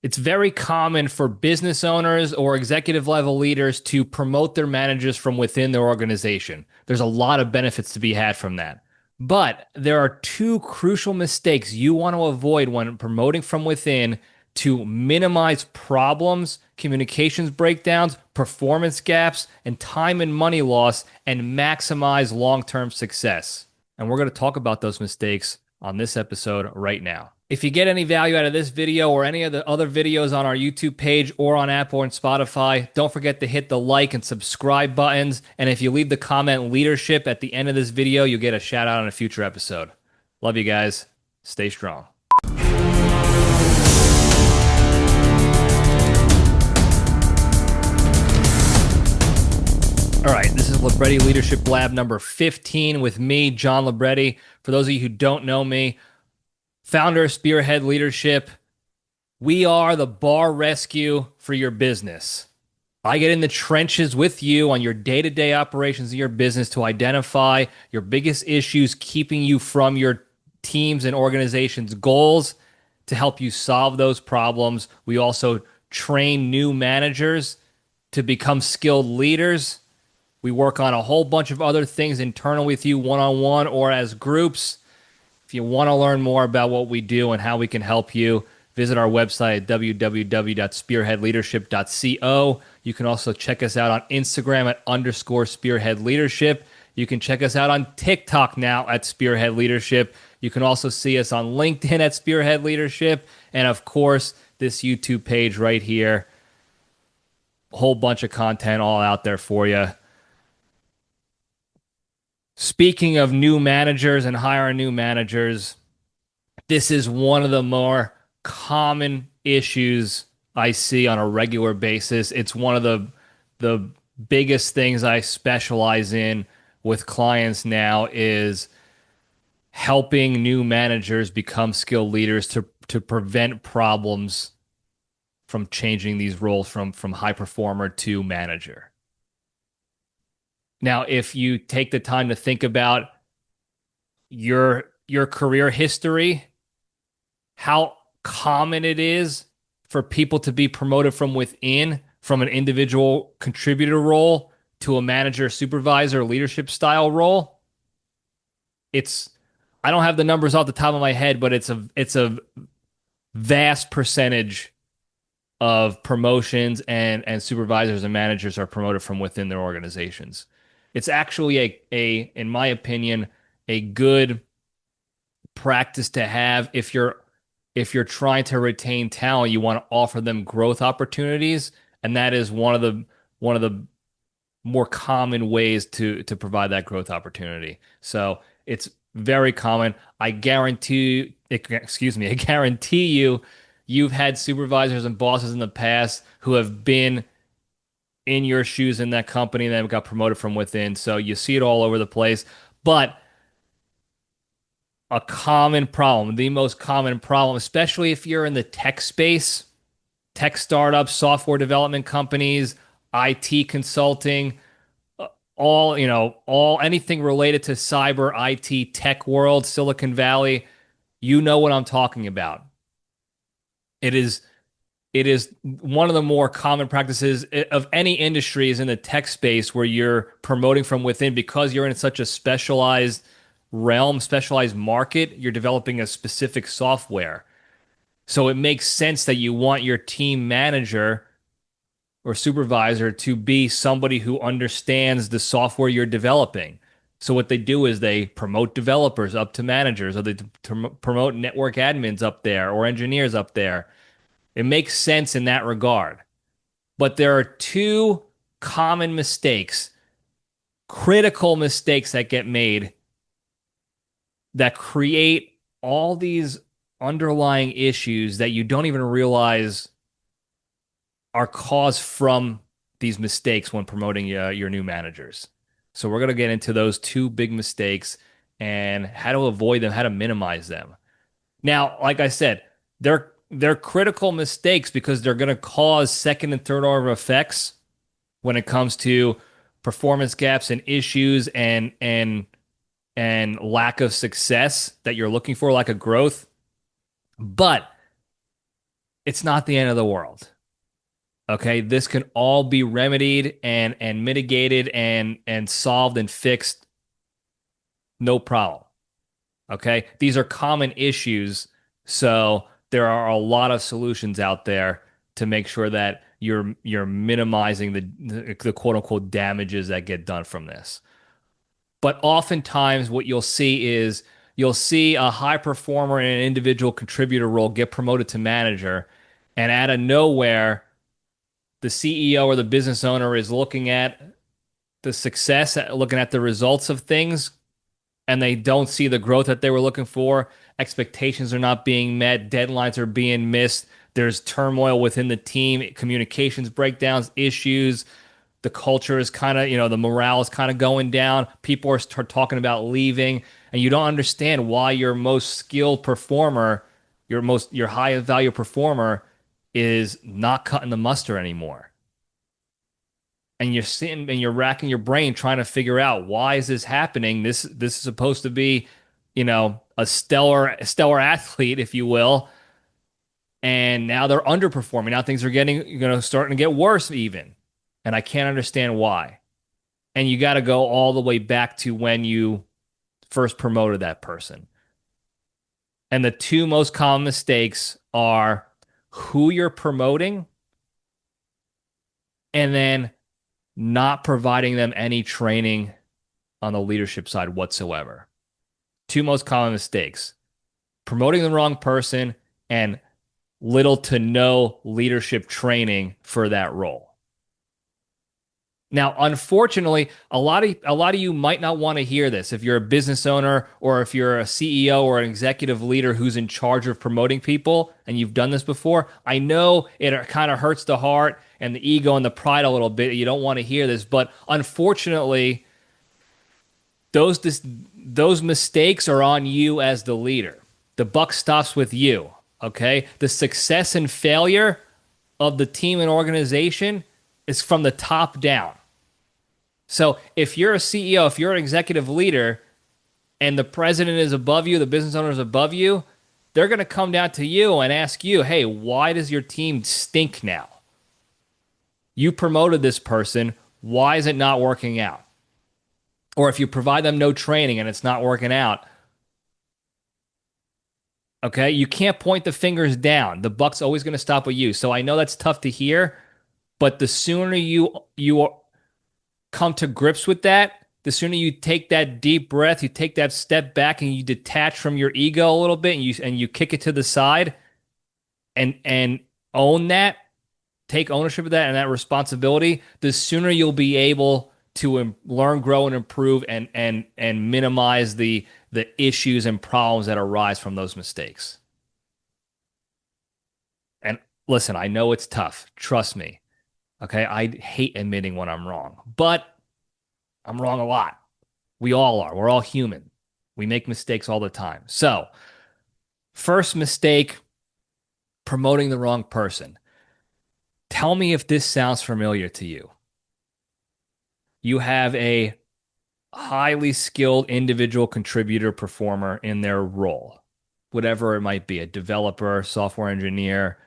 It's very common for business owners or executive level leaders to promote their managers from within their organization. There's a lot of benefits to be had from that. But there are two crucial mistakes you want to avoid when promoting from within to minimize problems, communications breakdowns, performance gaps, and time and money loss and maximize long term success. And we're going to talk about those mistakes on this episode right now. If you get any value out of this video or any of the other videos on our YouTube page or on Apple and Spotify, don't forget to hit the like and subscribe buttons. And if you leave the comment leadership at the end of this video, you'll get a shout out on a future episode. Love you guys. Stay strong. All right, this is Libretti Leadership Lab number 15 with me, John Libretti. For those of you who don't know me, founder of SPEARHEAD Leadership. We are the bar rescue for your business. I get in the trenches with you on your day-to-day operations of your business to identify your biggest issues keeping you from your teams and organizations' goals to help you solve those problems. We also train new managers to become skilled leaders. We work on a whole bunch of other things internal with you, one-on-one or as groups. If you want to learn more about what we do and how we can help you, visit our website at www.spearheadleadership.co. You can also check us out on Instagram at _spearheadleadership. You can check us out on TikTok now at Spearhead Leadership. You can also see us on LinkedIn at Spearhead Leadership. And of course, this YouTube page right here. A whole bunch of content all out there for you. Speaking of new managers and hiring new managers, this is one of the more common issues I see on a regular basis. It's one of the biggest things I specialize in with clients now is helping new managers become skilled leaders to prevent problems from changing these roles from high performer to manager. Now, if you take the time to think about your career history, how common it is for people to be promoted from within, from an individual contributor role to a manager, supervisor, leadership style role, I don't have the numbers off the top of my head, but it's a vast percentage of promotions and supervisors and managers are promoted from within their organizations. It's actually in my opinion, a good practice to have if you're trying to retain talent. You want to offer them growth opportunities, and that is one of the more common ways to provide that growth opportunity. So it's very common. I guarantee you, you've had supervisors and bosses in the past who have been in your shoes in that company and then got promoted from within. So you see it all over the place. But a common problem, the most common problem, especially if you're in the tech space, tech startups, software development companies, IT consulting, all anything related to cyber, IT, tech world, Silicon Valley, you know what I'm talking about. It is one of the more common practices of any industry is in the tech space where you're promoting from within because you're in such a specialized realm, specialized market, you're developing a specific software. So it makes sense that you want your team manager or supervisor to be somebody who understands the software you're developing. So what they do is they promote developers up to managers, or they promote network admins up there or engineers up there. It makes sense in that regard. But there are two common mistakes, critical mistakes that get made that create all these underlying issues that you don't even realize are caused from these mistakes when promoting your new managers. So we're going to get into those two big mistakes and how to avoid them, how to minimize them. Now, like I said, they're critical mistakes because they're going to cause second and third order effects when it comes to performance gaps and issues and lack of success that you're looking for, lack of growth. But it's not the end of the world. Okay, this can all be remedied and mitigated and solved and fixed, no problem. Okay, these are common issues, so there are a lot of solutions out there to make sure that you're minimizing the quote unquote damages that get done from this. But oftentimes, what you'll see is you'll see a high performer in an individual contributor role get promoted to manager, and out of nowhere, the CEO or the business owner is looking at the success, looking at the results of things, and they don't see the growth that they were looking for. Expectations are not being met, deadlines are being missed. There's turmoil within the team, communications breakdowns, issues. The culture is kind of, the morale is kind of going down. People are start talking about leaving, and you don't understand why your most skilled performer, your highest value performer is not cutting the mustard anymore. And you're sitting and you're racking your brain trying to figure out why is this happening? This is supposed to be, a stellar athlete, if you will, and now they're underperforming. Now things are getting, starting to get worse even, and I can't understand why. And you got to go all the way back to when you first promoted that person. And the two most common mistakes are who you're promoting and then not providing them any training on the leadership side whatsoever. Two most common mistakes: promoting the wrong person and little to no leadership training for that role. Now, unfortunately, a lot of you might not want to hear this if you're a business owner or if you're a CEO or an executive leader who's in charge of promoting people and you've done this before. I know it kind of hurts the heart and the ego and the pride a little bit. You don't want to hear this, but unfortunately, those mistakes are on you as the leader. The buck stops with you, okay? The success and failure of the team and organization is from the top down. So if you're a CEO, if you're an executive leader, and the president is above you, the business owner is above you, they're going to come down to you and ask you, hey, why does your team stink now? You promoted this person. Why is it not working out? Or if you provide them no training and it's not working out, okay, you can't point the fingers down. The buck's always going to stop with you. So I know that's tough to hear, but the sooner you come to grips with that, the sooner you take that deep breath, you take that step back and you detach from your ego a little bit and you kick it to the side and own that, take ownership of that and that responsibility, the sooner you'll be able to learn, grow, and improve and minimize the issues and problems that arise from those mistakes. And listen, I know it's tough. Trust me. Okay, I hate admitting when I'm wrong, but I'm wrong a lot. We all are. We're all human. We make mistakes all the time. So, first mistake, promoting the wrong person. Tell me if this sounds familiar to you. You have a highly skilled individual contributor performer in their role, whatever it might be, a developer, software engineer,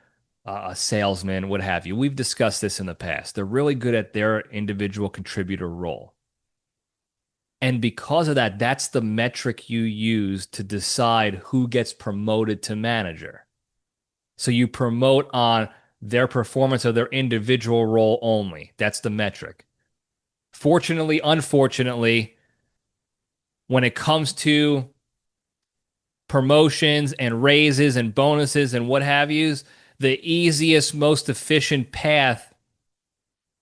a salesman, what have you. We've discussed this in the past. They're really good at their individual contributor role. And because of that, that's the metric you use to decide who gets promoted to manager. So you promote on their performance of their individual role only. That's the metric. Fortunately, unfortunately, when it comes to promotions and raises and bonuses and what have yous, the easiest, most efficient path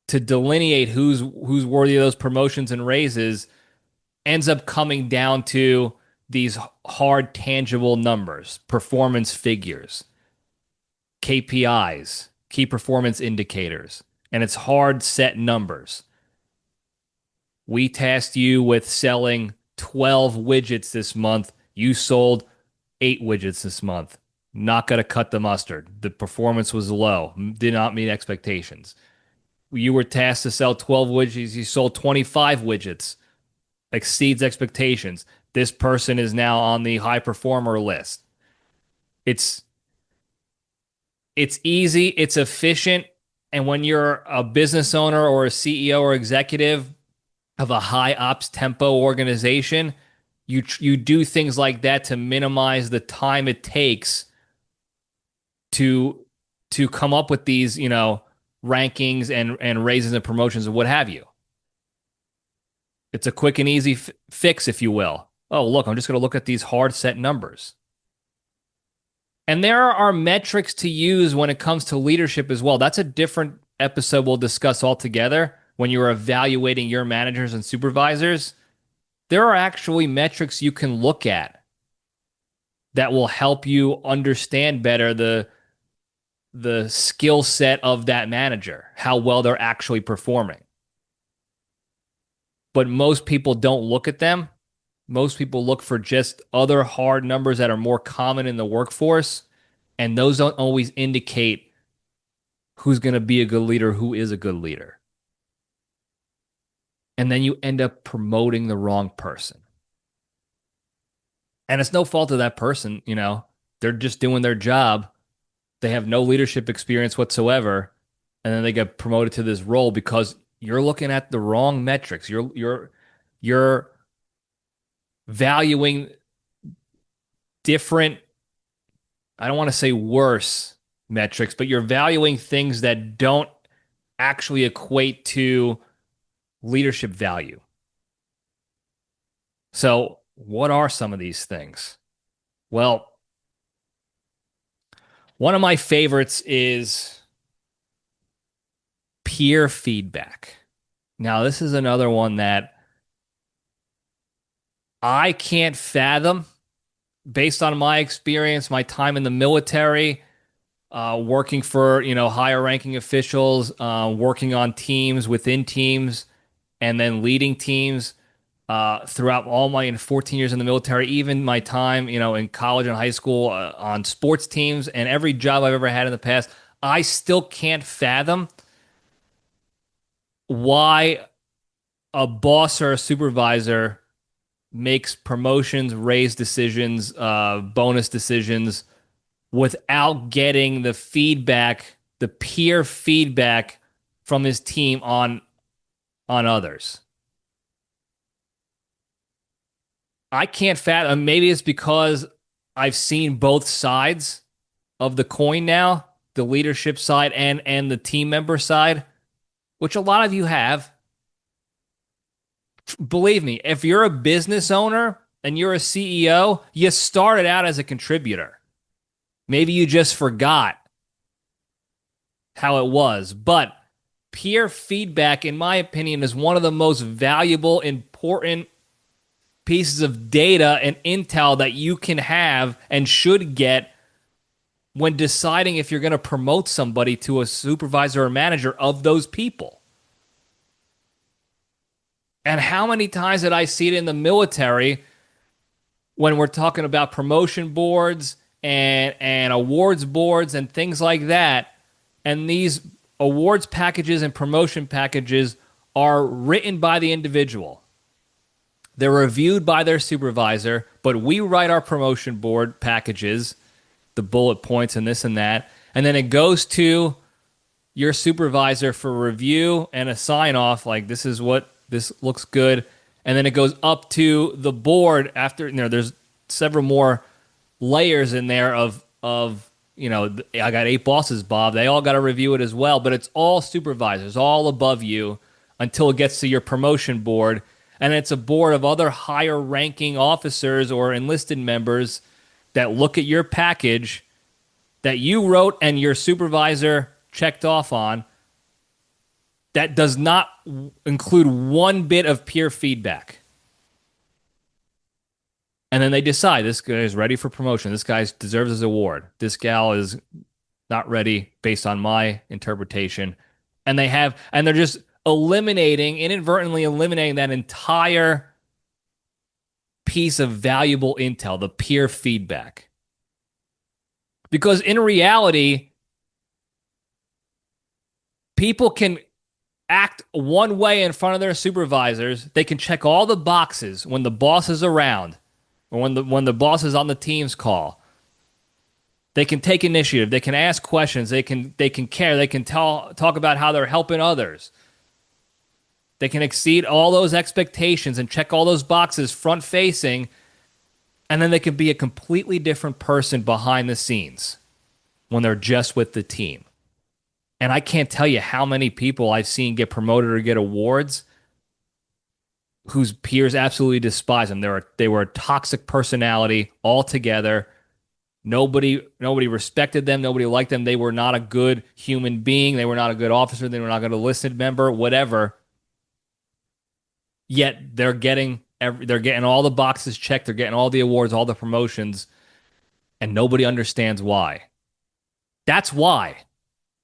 to delineate who's worthy of those promotions and raises ends up coming down to these hard, tangible numbers, performance figures, KPIs, key performance indicators, and it's hard set numbers. We tasked you with selling 12 widgets this month. You sold 8 widgets this month. Not going to cut the mustard. The performance was low, did not meet expectations. You were tasked to sell 12 widgets. You sold 25 widgets. Exceeds expectations. This person is now on the high performer list. It's It's easy, it's efficient, and when you're a business owner or a CEO or executive of a high ops tempo organization, you do things like that to minimize the time it takes to come up with these, rankings and raises and promotions and what have you. It's a quick and easy fix, if you will. Oh, look, I'm just going to look at these hard set numbers. And there are metrics to use when it comes to leadership as well. That's a different episode we'll discuss altogether. When you're evaluating your managers and supervisors, there are actually metrics you can look at that will help you understand better the skill set of that manager, how well they're actually performing. But most people don't look at them. Most people look for just other hard numbers that are more common in the workforce, and those don't always indicate who's going to be a good leader, who is a good leader. And then you end up promoting the wrong person. And it's no fault of that person, they're just doing their job. They have no leadership experience whatsoever, and then they get promoted to this role because you're looking at the wrong metrics. You're valuing different, I don't want to say worse metrics, but you're valuing things that don't actually equate to leadership value. So, what are some of these things? Well, one of my favorites is peer feedback. Now, this is another one that I can't fathom based on my experience, my time in the military, working for, higher ranking officials, working on teams within teams, and then leading teams throughout all my 14 years in the military, even my time, in college and high school on sports teams and every job I've ever had in the past. I still can't fathom why a boss or a supervisor makes promotions, raise decisions, bonus decisions without getting the feedback, the peer feedback from his team on others. I can't fathom. Maybe it's because I've seen both sides of the coin now, the leadership side and the team member side, which a lot of you have. Believe me, if you're a business owner and you're a CEO, you started out as a contributor. Maybe you just forgot how it was. But peer feedback, in my opinion, is one of the most valuable, important pieces of data and intel that you can have and should get when deciding if you're going to promote somebody to a supervisor or manager of those people. And how many times did I see it in the military when we're talking about promotion boards and awards boards and things like that, and these awards packages and promotion packages are written by the individual. They're reviewed by their supervisor, but we write our promotion board packages, the bullet points and this and that, and then it goes to your supervisor for review and a sign-off, like this looks good, and then it goes up to the board after, there's several more layers in there of I got 8 bosses, Bob. They all got to review it as well, but it's all supervisors, all above you until it gets to your promotion board, and it's a board of other higher ranking officers or enlisted members that look at your package that you wrote and your supervisor checked off on that does not include one bit of peer feedback. And then they decide this guy is ready for promotion. This guy deserves his award. This gal is not ready based on my interpretation. And they're just inadvertently eliminating that entire piece of valuable intel, the peer feedback. Because in reality, people can act one way in front of their supervisors. They can check all the boxes when the boss is around or when the boss is on the team's call. They can take initiative. They can ask questions. They can care. They can talk about how they're helping others. They can exceed all those expectations and check all those boxes front facing, and then they can be a completely different person behind the scenes when they're just with the team. And I can't tell you how many people I've seen get promoted or get awards whose peers absolutely despise them. They were a toxic personality altogether. Nobody respected them. Nobody liked them. They were not a good human being. They were not a good officer. They were not a good enlisted member, whatever. Yet they're getting all the boxes checked. They're getting all the awards, all the promotions, and nobody understands why. That's why.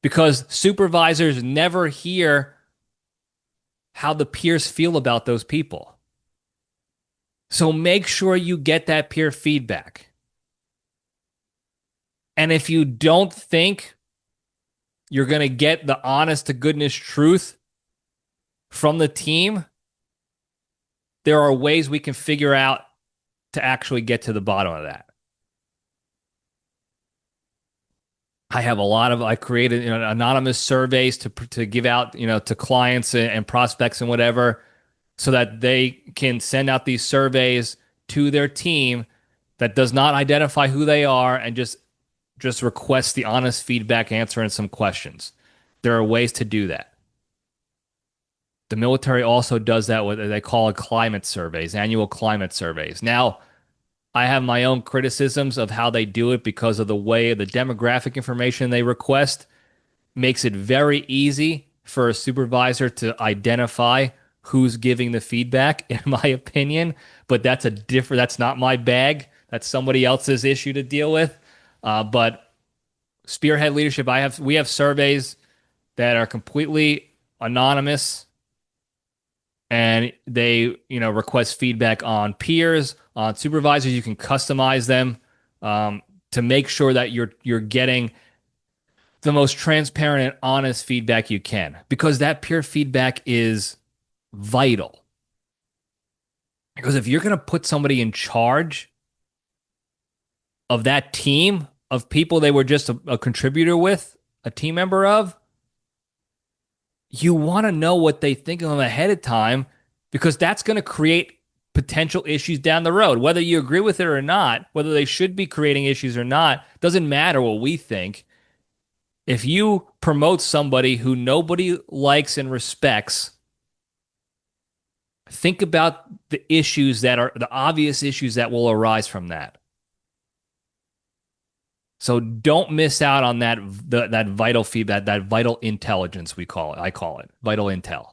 Because supervisors never hear how the peers feel about those people. So make sure you get that peer feedback. And if you don't think you're going to get the honest to goodness truth from the team, there are ways we can figure out to actually get to the bottom of that. I created anonymous surveys to give out, to clients and prospects and whatever, so that they can send out these surveys to their team that does not identify who they are and just request the honest feedback, answering some questions. There are ways to do that. The military also does that with what they call climate surveys, annual climate surveys. Now, I have my own criticisms of how they do it because of the way the demographic information they request makes it very easy for a supervisor to identify who's giving the feedback, in my opinion. But that's not my bag. That's somebody else's issue to deal with. But Spearhead Leadership, we have surveys that are completely anonymous, and they request feedback on peers, on supervisors. You can customize them to make sure that you're getting the most transparent and honest feedback you can, because that peer feedback is vital. Because if you're going to put somebody in charge of that team of people they were just a contributor with, a team member of, you want to know what they think of them ahead of time, because that's going to create potential issues down the road. Whether you agree with it or not, whether they should be creating issues or not, doesn't matter what we think. If you promote somebody who nobody likes and respects, think about the issues that are the obvious issues that will arise from that. So don't miss out on that vital feedback, that vital intelligence, we call it. I call it vital intel.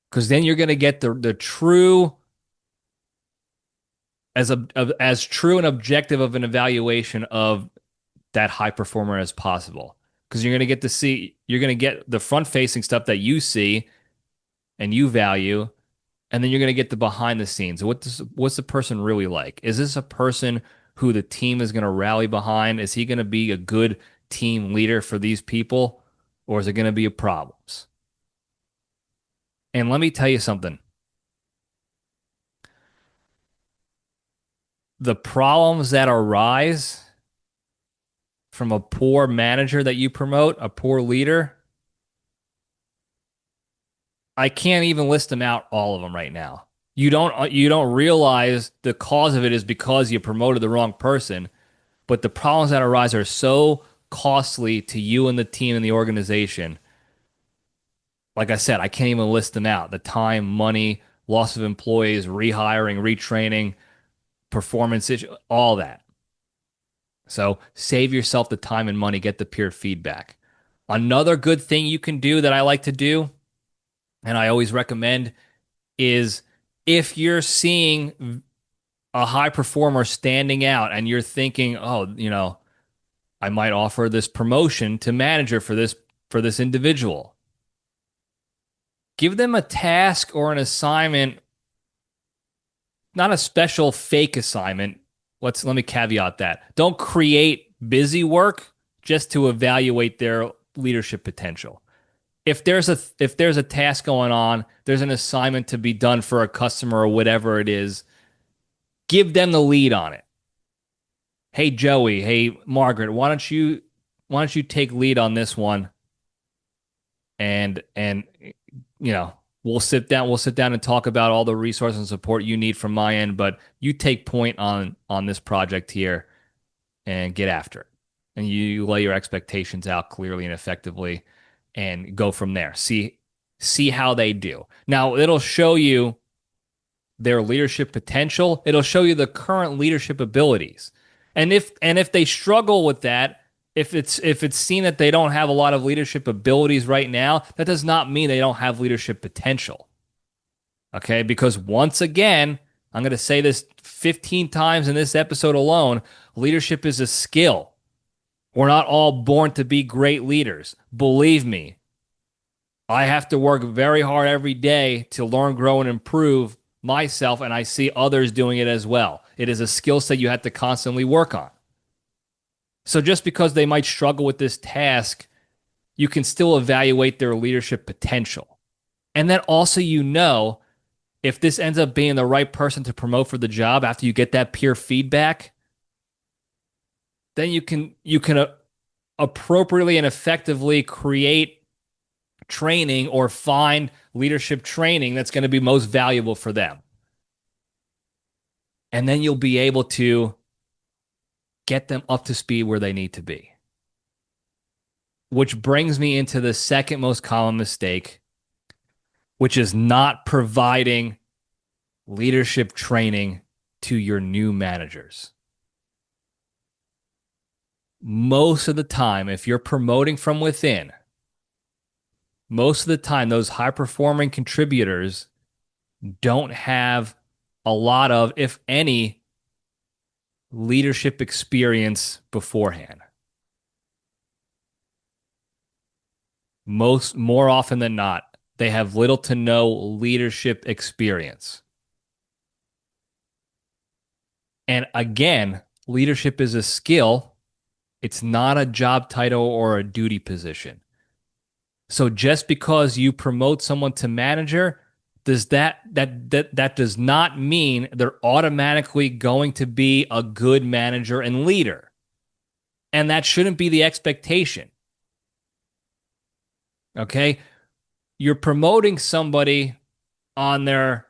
Because then you're going to get the true, as true and objective of an evaluation of that high performer as possible. Because you're going to get the front facing stuff that you see and you value, and then you're going to get the behind the scenes. What's the person really like? Is this a person who the team is going to rally behind? Is he going to be a good team leader for these people, or is it going to be problems? And let me tell you something. The problems that arise from a poor manager that you promote, a poor leader, I can't even list them out, all of them right now. You don't realize the cause of it is because you promoted the wrong person, but the problems that arise are so costly to you and the team and the organization. Like I said, I can't even list them out. The time, money, loss of employees, rehiring, retraining, performance issue, all that. So save yourself the time and money, get the peer feedback. Another good thing you can do that I like to do, and I always recommend, is if you're seeing a high performer standing out and you're thinking, oh, I might offer this promotion to manager for this individual. Give them a task or an assignment, not a special fake assignment. Let me caveat that. Don't create busy work just to evaluate their leadership potential. If there's a task going on, there's an assignment to be done for a customer or whatever it is, give them the lead on it. hey Joey, hey Margaret, why don't you take lead on this one and we'll sit down and talk about all the resources and support you need from my end, but you take point on this project here and get after it. And you lay your expectations out clearly and effectively and go from there. See how they do. Now, it'll show you their leadership potential. It'll show you the current leadership abilities. And if they struggle with that, if it's seen that they don't have a lot of leadership abilities right now, that does not mean they don't have leadership potential. Okay? Because once again, I'm going to say this 15 times in this episode alone, leadership is a skill. We're not all born to be great leaders. Believe me, I have to work very hard every day to learn, grow, and improve myself, and I see others doing it as well. It is a skill set you have to constantly work on. So just because they might struggle with this task, you can still evaluate their leadership potential. And then also, if this ends up being the right person to promote for the job after you get that peer feedback, then you can appropriately and effectively create training or find leadership training that's going to be most valuable for them. And then you'll be able to get them up to speed where they need to be. Which brings me into the second most common mistake, which is not providing leadership training to your new managers. Most of the time, if you're promoting from within, most of the time, those high-performing contributors don't have a lot of, if any, leadership experience beforehand. More often than not, they have little to no leadership experience. And again, leadership is a skill. It's not a job title or a duty position. So just because you promote someone to manager, that does not mean they're automatically going to be a good manager and leader. And that shouldn't be the expectation. Okay? You're promoting somebody on their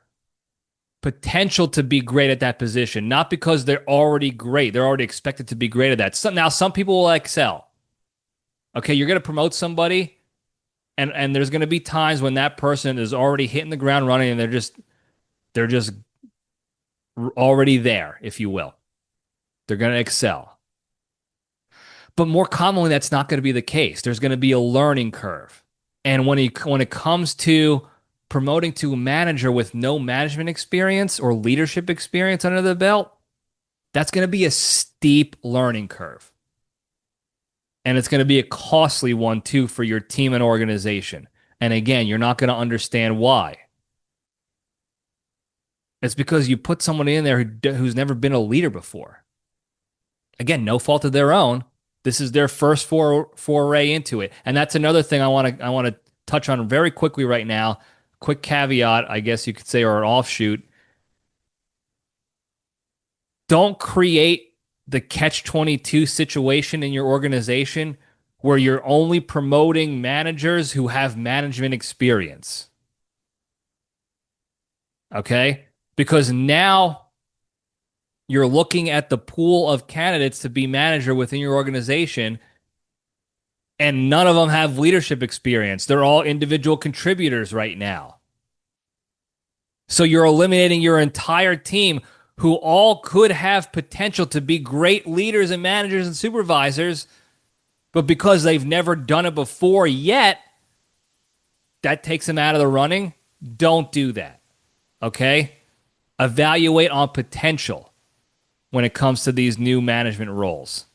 potential to be great at that position, not because they're already great. They're already expected to be great at that. Now, some people will excel. Okay, you're going to promote somebody, and there's going to be times when that person is already hitting the ground running, and they're just already there, if you will. They're going to excel. But more commonly, that's not going to be the case. There's going to be a learning curve. And when it comes to promoting to a manager with no management experience or leadership experience under the belt, that's going to be a steep learning curve. And it's going to be a costly one, too, for your team and organization. And again, you're not going to understand why. It's because you put someone in there who's never been a leader before. Again, no fault of their own. This is their first foray into it. And that's another thing I want to touch on very quickly right now. Quick caveat, I guess you could say, or an offshoot. Don't create the catch-22 situation in your organization where you're only promoting managers who have management experience. Okay? Because now you're looking at the pool of candidates to be manager within your organization, and none of them have leadership experience. They're all individual contributors right now. So you're eliminating your entire team who all could have potential to be great leaders and managers and supervisors, but because they've never done it before yet, that takes them out of the running. Don't do that. Okay? Evaluate on potential when it comes to these new management roles,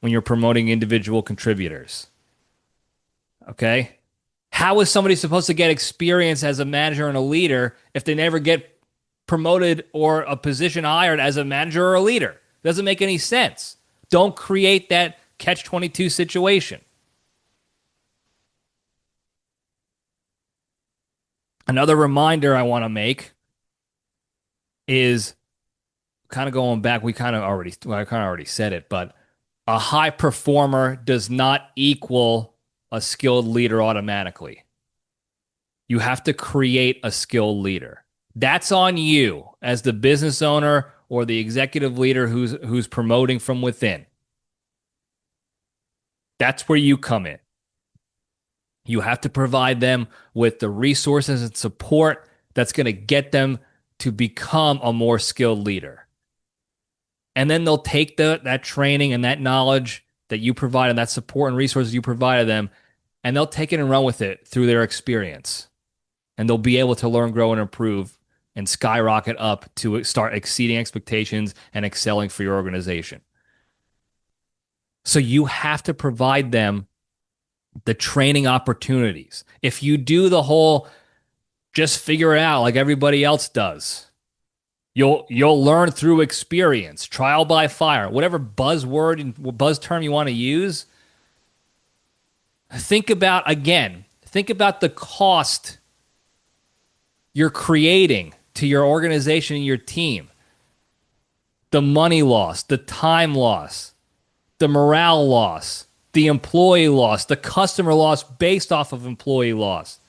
when you're promoting individual contributors. Okay? How is somebody supposed to get experience as a manager and a leader if they never get promoted or a position hired as a manager or a leader? It doesn't make any sense. Don't create that catch-22 situation. Another reminder I want to make is kind of going back, I kind of already said it, but a high performer does not equal a skilled leader automatically. You have to create a skilled leader. That's on you as the business owner or the executive leader who's promoting from within. That's where you come in. You have to provide them with the resources and support that's going to get them to become a more skilled leader. And then they'll take that training and that knowledge that you provide and that support and resources you provided them, and they'll take it and run with it through their experience. And they'll be able to learn, grow, and improve and skyrocket up to start exceeding expectations and excelling for your organization. So you have to provide them the training opportunities. If you do the whole just figure it out like everybody else does, you'll learn through experience, trial by fire, whatever buzzword and buzz term you want to use. Think about the cost you're creating to your organization and your team. The money loss, the time loss, the morale loss, the employee loss, the customer loss based off of employee loss.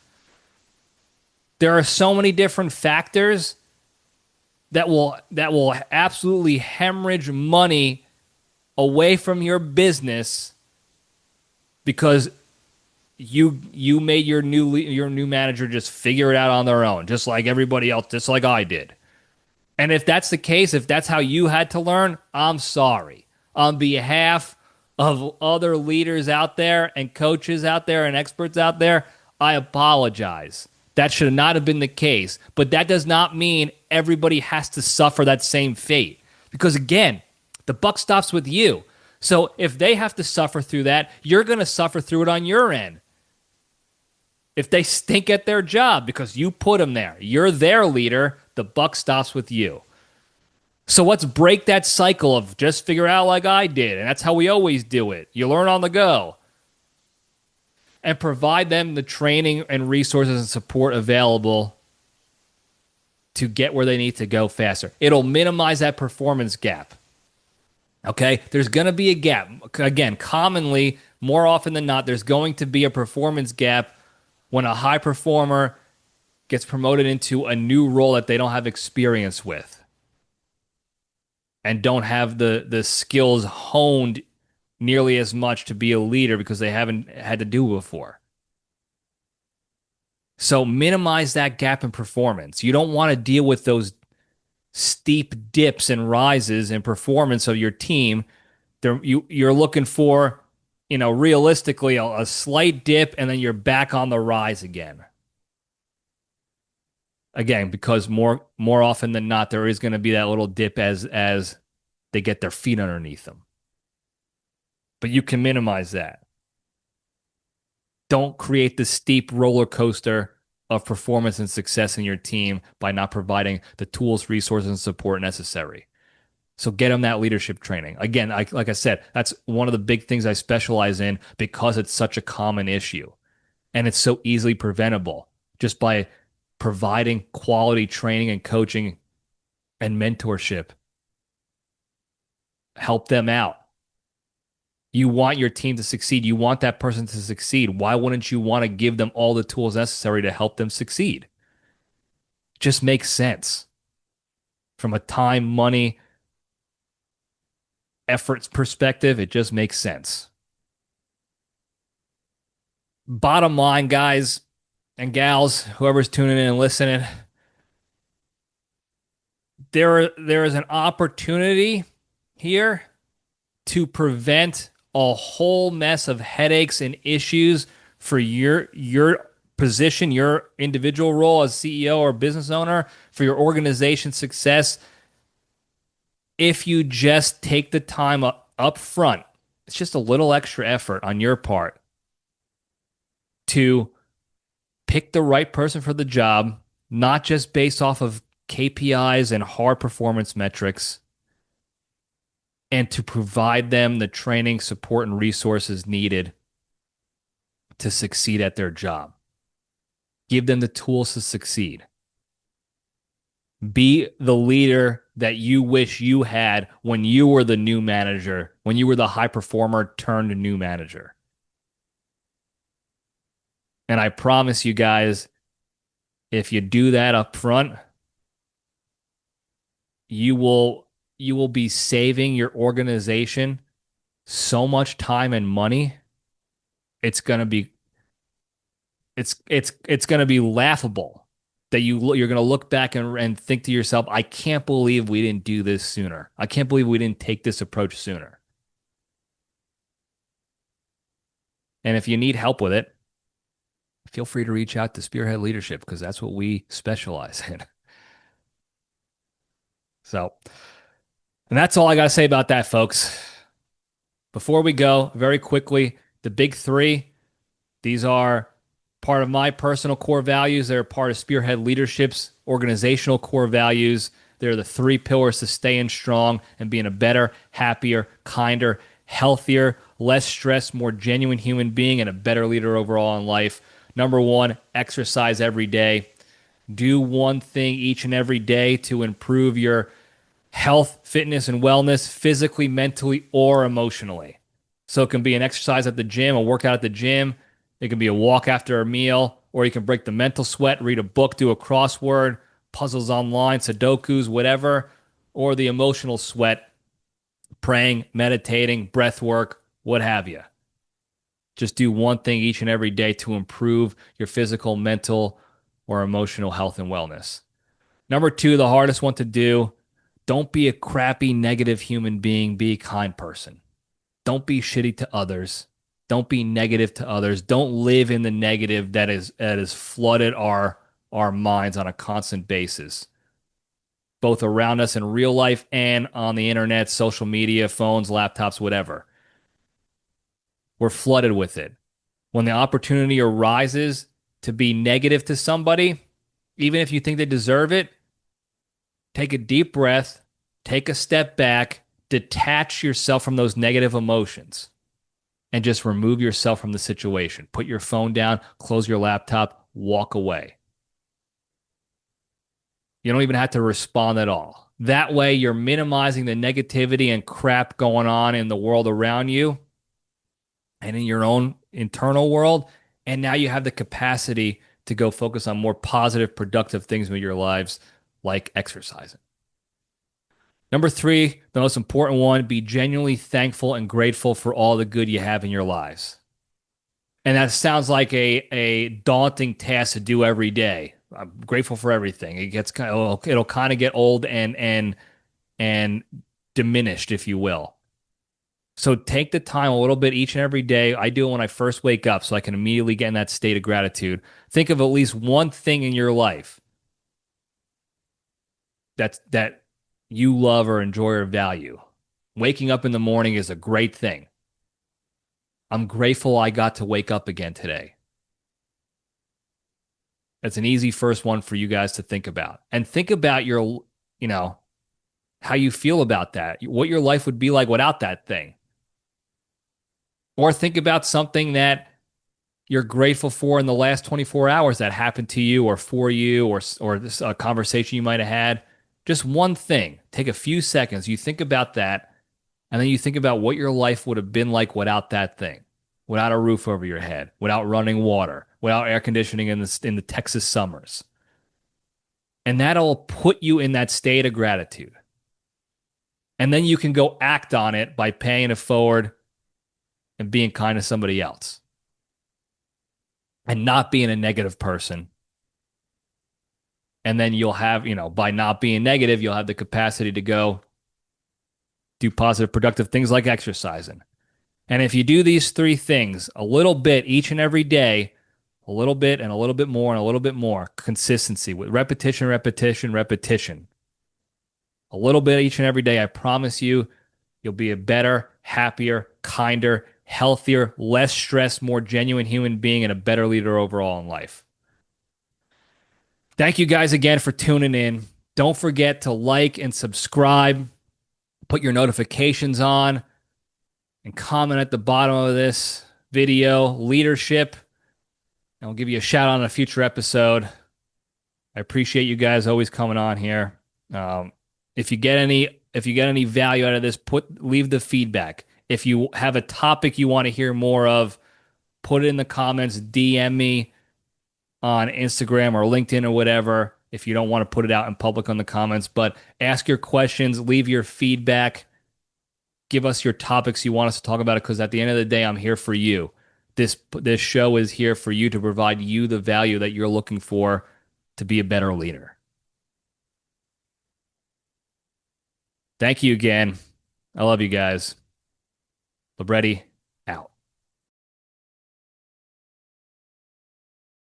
There are so many different factors that will absolutely hemorrhage money away from your business because you made your new manager just figure it out on their own, just like everybody else, just like I did. And if that's the case, if that's how you had to learn, I'm sorry. On behalf of other leaders out there and coaches out there and experts out there, I apologize. That should not have been the case. But that does not mean everybody has to suffer that same fate. Because again, the buck stops with you. So if they have to suffer through that, you're going to suffer through it on your end. If they stink at their job because you put them there, you're their leader, the buck stops with you. So let's break that cycle of just figure out like I did. And that's how we always do it. You learn on the go. And provide them the training and resources and support available to get where they need to go faster. It'll minimize that performance gap. Okay? There's going to be a gap. Again, commonly, more often than not, there's going to be a performance gap when a high performer gets promoted into a new role that they don't have experience with and don't have the skills honed nearly as much to be a leader because they haven't had to do it before. So minimize that gap in performance. You don't want to deal with those steep dips and rises in performance of your team. You're looking for, realistically, a slight dip, and then you're back on the rise again. Again, because more often than not, there is going to be that little dip as they get their feet underneath them. But you can minimize that. Don't create the steep roller coaster of performance and success in your team by not providing the tools, resources, and support necessary. So get them that leadership training. Again, like I said, that's one of the big things I specialize in because it's such a common issue. And it's so easily preventable just by providing quality training and coaching and mentorship. Help them out. You want your team to succeed. You want that person to succeed. Why wouldn't you want to give them all the tools necessary to help them succeed? It just makes sense. From a time, money, efforts perspective, it just makes sense. Bottom line, guys and gals, whoever's tuning in and listening, there is an opportunity here to prevent a whole mess of headaches and issues for your position, your individual role as CEO or business owner, for your organization's success, if you just take the time up front. It's just a little extra effort on your part to pick the right person for the job, not just based off of KPIs and hard performance metrics, and to provide them the training, support, and resources needed to succeed at their job. Give them the tools to succeed. Be the leader that you wish you had when you were the new manager, when you were the high performer turned new manager. And I promise you guys, if you do that up front, you will you will be saving your organization so much time and money. It's going to be it's going to be laughable that you're going to look back and think to yourself, I can't believe we didn't do this sooner. I can't believe we didn't take this approach sooner. And if you need help with it, feel free to reach out to Spearhead Leadership because that's what we specialize in. So, and that's all I got to say about that, folks. Before we go, very quickly, the big three, these are part of my personal core values. They're part of Spearhead Leadership's organizational core values. They're the three pillars to staying strong and being a better, happier, kinder, healthier, less stressed, more genuine human being and a better leader overall in life. Number one, exercise every day. Do one thing each and every day to improve your health, fitness, and wellness, physically, mentally, or emotionally. So it can be an exercise at the gym, a workout at the gym. It can be a walk after a meal, or you can break the mental sweat, read a book, do a crossword, puzzles online, Sudokus, whatever, or the emotional sweat, praying, meditating, breath work, what have you. Just do one thing each and every day to improve your physical, mental, or emotional health and wellness. Number two, the hardest one to do, don't be a crappy, negative human being. Be a kind person. Don't be shitty to others. Don't be negative to others. Don't live in the negative that is flooded our minds on a constant basis, both around us in real life and on the internet, social media, phones, laptops, whatever. We're flooded with it. When the opportunity arises to be negative to somebody, even if you think they deserve it, take a deep breath, take a step back, detach yourself from those negative emotions, and just remove yourself from the situation. Put your phone down, close your laptop, walk away. You don't even have to respond at all. That way, you're minimizing the negativity and crap going on in the world around you and in your own internal world. And now you have the capacity to go focus on more positive, productive things in your lives, like exercising. Number three, the most important one, be genuinely thankful and grateful for all the good you have in your lives. And that sounds like a daunting task to do every day. I'm grateful for everything. It'll kind of get old and diminished, if you will. So take the time a little bit each and every day. I do it when I first wake up so I can immediately get in that state of gratitude. Think of at least one thing in your life that you love or enjoy or value. Waking up in the morning is a great thing. I'm grateful I got to wake up again today. That's an easy first one for you guys to think about. And think about your, how you feel about that, what your life would be like without that thing. Or think about something that you're grateful for in the last 24 hours that happened to you or for you or this conversation you might have had. Just one thing. Take a few seconds. You think about that, and then you think about what your life would have been like without that thing, without a roof over your head, without running water, without air conditioning in the Texas summers. And that'll put you in that state of gratitude. And then you can go act on it by paying it forward and being kind to somebody else. And not being a negative person. And then you'll have, by not being negative, you'll have the capacity to go do positive, productive things like exercising. And if you do these three things a little bit each and every day, a little bit and a little bit more and a little bit more, consistency with repetition, repetition, repetition. A little bit each and every day, I promise you, you'll be a better, happier, kinder, healthier, less stressed, more genuine human being and a better leader overall in life. Thank you guys again for tuning in. Don't forget to like and subscribe, put your notifications on, and comment at the bottom of this video, leadership, and we'll give you a shout out on a future episode. I appreciate you guys always coming on here. If you get any value out of this, leave the feedback. If you have a topic you want to hear more of, put it in the comments, DM me on Instagram or LinkedIn or whatever if you don't want to put it out in public on the comments. But ask your questions, leave your feedback, give us your topics you want us to talk about it, because at the end of the day, I'm here for you. This show is here for you to provide you the value that you're looking for to be a better leader. Thank you again. I love you guys. Libretti